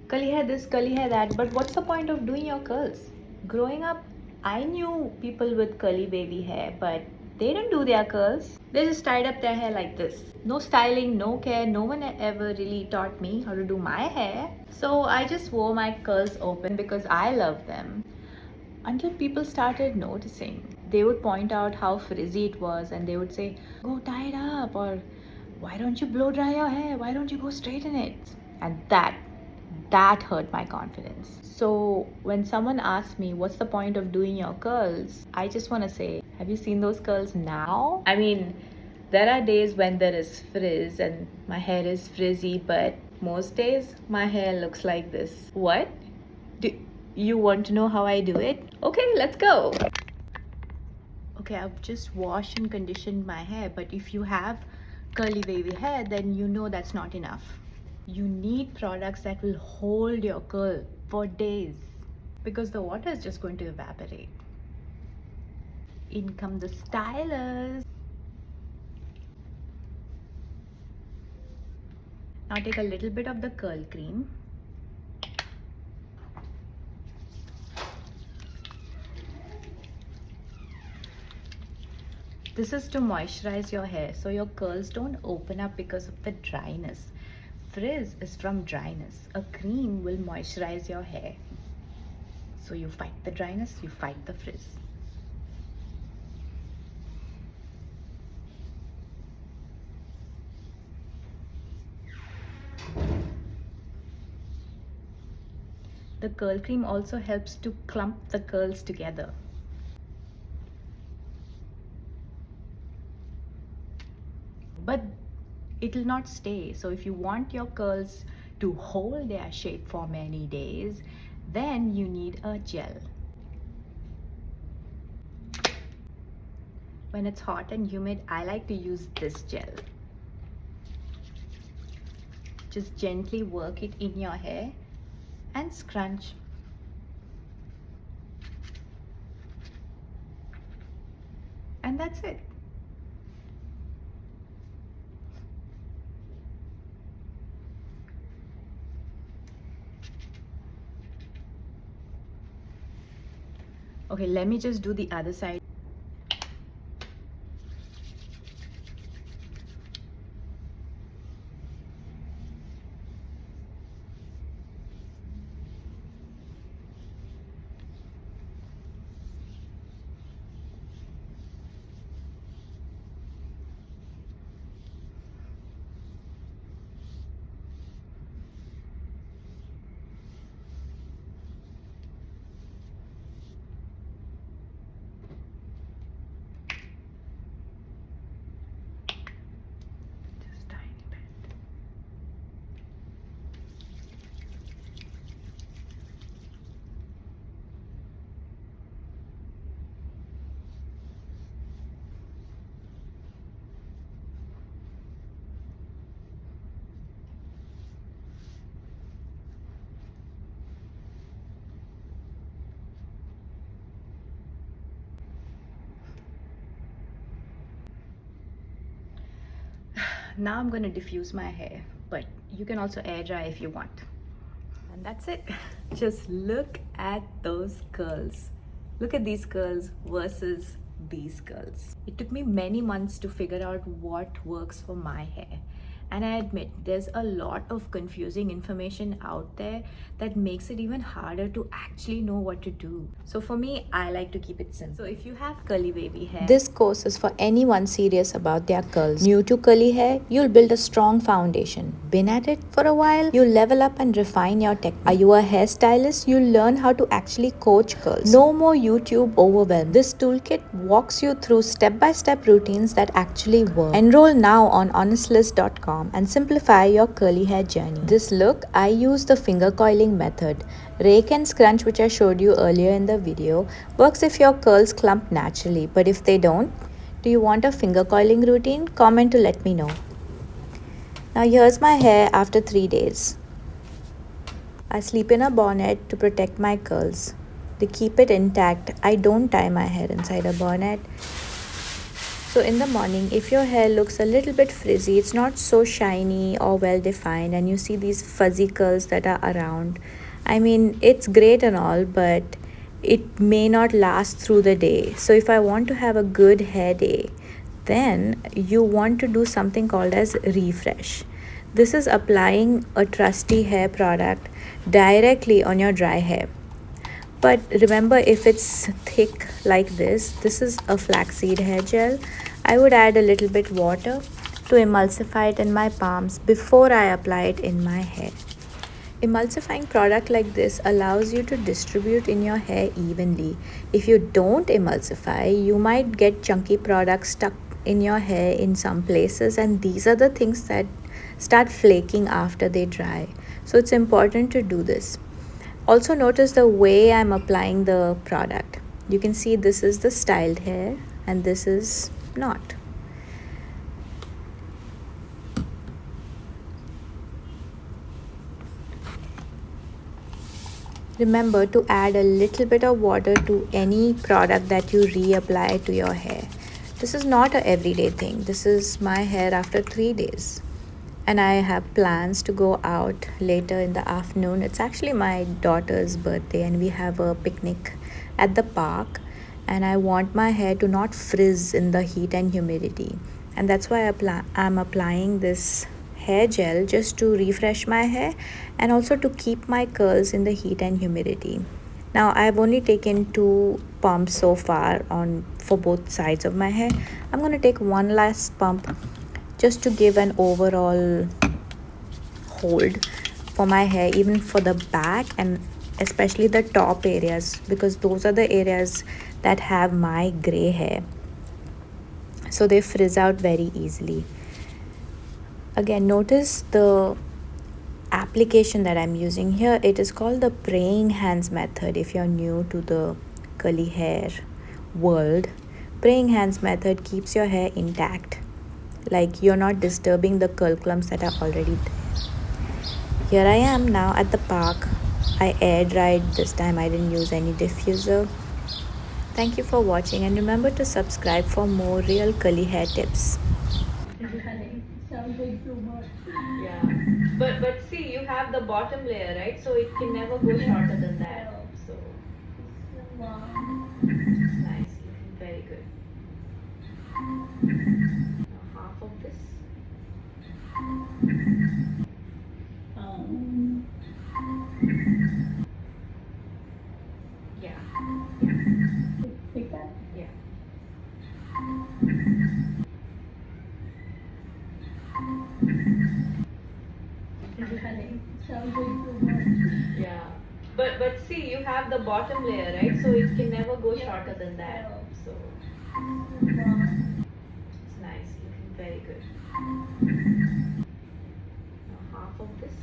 curly hair this, curly hair that, but what's the point of doing your curls? Growing up, I knew people with curly baby hair, but they didn't do their curls. They just tied up their hair like this. No styling, no care, no one ever really taught me how to do my hair. So I just wore my curls open because I love them. Until people started noticing. They would point out how frizzy it was and they would say, go tie it up, or why don't you blow dry your hair? Why don't you go straighten it? And that hurt my confidence. So when someone asks me, what's the point of doing your curls? I just want to say, have you seen those curls now? I mean, there are days when there is frizz and my hair is frizzy, but most days my hair looks like this. What? Do you want to know how I do it? Okay, let's go. Okay, I've just washed and conditioned my hair, but if you have curly wavy hair, then you know that's not enough. You need products that will hold your curl for days because the water is just going to evaporate. In come the stylers. Now take a little bit of the curl cream. This is to moisturize your hair so your curls don't open up because of the dryness. Frizz is from dryness. A cream will moisturize your hair. So you fight the dryness, you fight the frizz. The curl cream also helps to clump the curls together. But it will not stay. So if you want your curls to hold their shape for many days, then you need a gel. When it's hot and humid, I like to use this gel. Just gently work it in your hair and scrunch. And that's it. Okay, let me just do the other side. Just tiny bit. Now I'm going to diffuse my hair, but you can also air dry if you want. And that's it. Just look at those curls. Look at these curls versus these curls. It took me many months to figure out what works for my hair. And I admit there's a lot of confusing information out there that makes it even harder to actually know what to do. So for me, I like to keep it simple. So if you have curly wavy hair, This course is for anyone serious about their curls. New to curly hair, you'll build a strong foundation. Been at it for a while, you'll level up and refine your technique. Are you a hairstylist? You'll learn how to actually coach curls. No more YouTube overwhelm. This toolkit walks you through step-by-step routines that actually work. Enroll now on honestlist.com and simplify your curly hair journey. This look, I use the finger coiling method. Rake and scrunch, which I showed you earlier in the video, works if your curls clump naturally, but if they don't, do you want a finger coiling routine? Comment to let me know. Now here's my hair after 3 days. I sleep in a bonnet to protect my curls. To keep it intact, I don't tie my hair inside a bonnet. So in the morning, if your hair looks a little bit frizzy, it's not so shiny or well defined, and you see these fuzzy curls that are around, I mean, it's great and all, but it may not last through the day. So if I want to have a good hair day, then you want to do something called as refresh. This is applying a trusty hair product directly on your dry hair. But remember, if it's thick like this is a flaxseed hair gel. I would add a little bit water to emulsify it in my palms before I apply it in my hair. Emulsifying product like this allows you to distribute in your hair evenly. If you don't emulsify, you might get chunky products stuck in your hair in some places, and these are the things that start flaking after they dry. So it's important to do this. Also notice the way I'm applying the product. You can see this is the styled hair and this is not. Remember to add a little bit of water to any product that you reapply to your hair. This is not a everyday thing. This is my hair after 3 days. And I have plans to go out later in the afternoon. It's actually my daughter's birthday and we have a picnic at the park, and I want my hair to not frizz in the heat and humidity, and that's why I'm applying this hair gel just to refresh my hair and also to keep my curls in the heat and humidity. Now I've only taken 2 pumps so far on for both sides of my hair. I'm going to take one last pump just to give an overall hold for my hair, even for the back and especially the top areas, because those are the areas that have my gray hair, so they frizz out very easily. Again, notice the application that I'm using here. It is called the praying hands method. If you're new to the curly hair world, praying hands method keeps your hair intact, like you're not disturbing the curl clumps that are already there. Here I am now at the park. I air dried this time. I didn't use any diffuser. Thank you for watching, and remember to subscribe for more real curly hair tips. Yeah, but see, you have the bottom layer, right? So it can never go shorter than that. So it's nice, looking very good. Now half of this. Yeah. Yeah. Yeah. But see, you have the bottom layer, right? So it can never go shorter than that. So it's nice, looking very good. Now half of this.